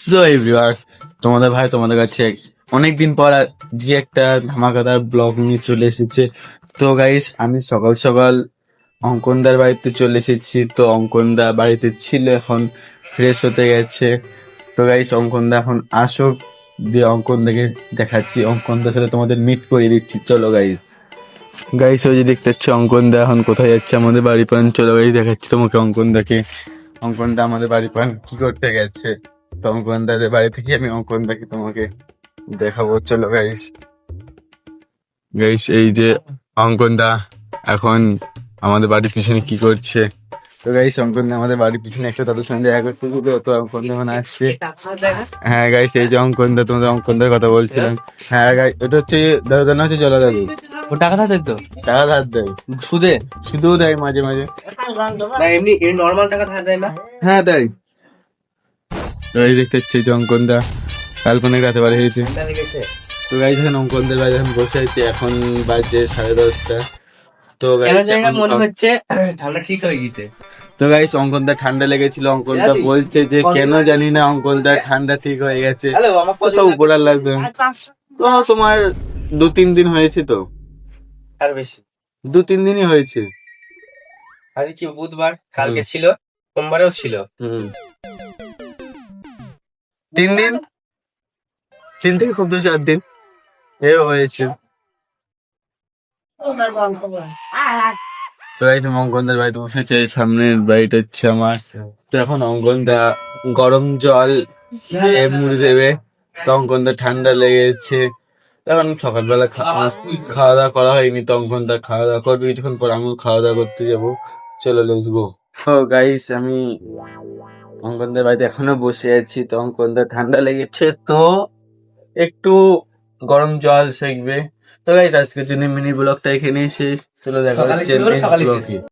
So everyone, তোমাদের ভাই তোমাদের কাছে অনেকদিন পর যে একটা ধামাকাদার ব্লগ নিয়ে চলে এসেছে। তো গাইস, আমি সকাল সকাল অঙ্কনদার বাড়িতে চলে এসেছি। তো অঙ্কনদা বাড়িতে ছিল, এখন ফ্রেশ হতে গেছে। তো গাইস, অঙ্কনদা এখন আসুক, দিয়ে অঙ্কনদাকে দেখাচ্ছি, অঙ্কনদার সাথে তোমাদের মিট করিয়ে দিচ্ছি। চলো গাইস। গাইস, ওই যে দেখতে পাচ্ছ অঙ্কনদা এখন কোথায় যাচ্ছে, আমাদের বাড়ি পান। চলো গাইস, দেখাচ্ছি তোমাকে অঙ্কনদাকে। অঙ্কনদা আমাদের বাড়ি পান কি করতে গেছে, তো অঙ্কনদাদের বাড়ি থেকে আমি অঙ্কনদাকে তোমাকে দেখাবো। চলো গাইস। গাইস, এই যে অঙ্কনদা এখন আমাদের বাড়ির পিছনে কি করছে। তো গাইস, অঙ্কনদা আমাদের বাড়ির পিছনে একটা তাদের সঙ্গে দেখা করতে ছিল, তো অঙ্কনদা এখন আসছে। হ্যাঁ গাইস, এই যে অঙ্কনদা, তোমাদের অঙ্কনদার কথা বলছিলাম। হ্যাঁ গাইস, ওটা হচ্ছে দাদু, দাদা হচ্ছে জলা দাদু। ও টাকা ধার দেয় তো? টাকা ধার দেয়, সুদে? শুধু দেয় মাঝে মাঝে। না এমনি নর্মাল টাকা ধার দেয় না? হ্যাঁ দেয়। তো এই দেখতে হচ্ছে যে অঙ্কনদা কাল্পনিক রাতে বাড়ি হয়েছে। তো গাইস, এখন অঙ্কনদের বাড়ি এখন বসে আছে, এখন বাজে 10:30। তো কেন গাইস, জানি না মনে হচ্ছে ঠান্ডা ঠিক হয়ে গেছে। তো গাইস, অঙ্কনদা ঠান্ডা লেগেছিল। অঙ্কনদা বলছে যে কেন জানি না অঙ্কনদা ঠান্ডা ঠিক হয়ে গেছে। হ্যালো আমার তো সব উপরার লাগবে। তো তোমার 2-3 দিন হয়েছে, তো আর বেশি 2-3 দিনই হয়েছে। আজকে কি বুধবার, কালকে ছিল, সোমবারেও ছিল। 3 দিন, 3 থেকে খুব বেশি 4 দিন এ হয়েছে। তো এই তো অঙ্কনদার বাড়িতে বসেছে, সামনের বাড়িটা হচ্ছে আমার। তো এখন অঙ্কনদা গরম জল মুড়ি দেবে। তো অঙ্কনদা ঠান্ডা লেগেছে। তখন সকালবেলা খাওয়া দাওয়া করা হয়নি, তো অঙ্কনদা খাওয়া দাওয়া করবে কিছুক্ষণ পর, আমিও খাওয়া দাওয়া করতে যাবো। চলো লেটস গো। তো গাইস, আমি অঙ্কনদার বাড়িতে এখনো বসে আছি। তো অঙ্কনদা ঠান্ডা লেগেছে, তো একটু গরম জল সেকবে। তো গাইস, আজকের জন্য মিনি ব্লগটা এখানেই শেষ। চলো দেখা সকালে হচ্ছে ছিল, নেক্সট সকালে শেষ। ব্লগে।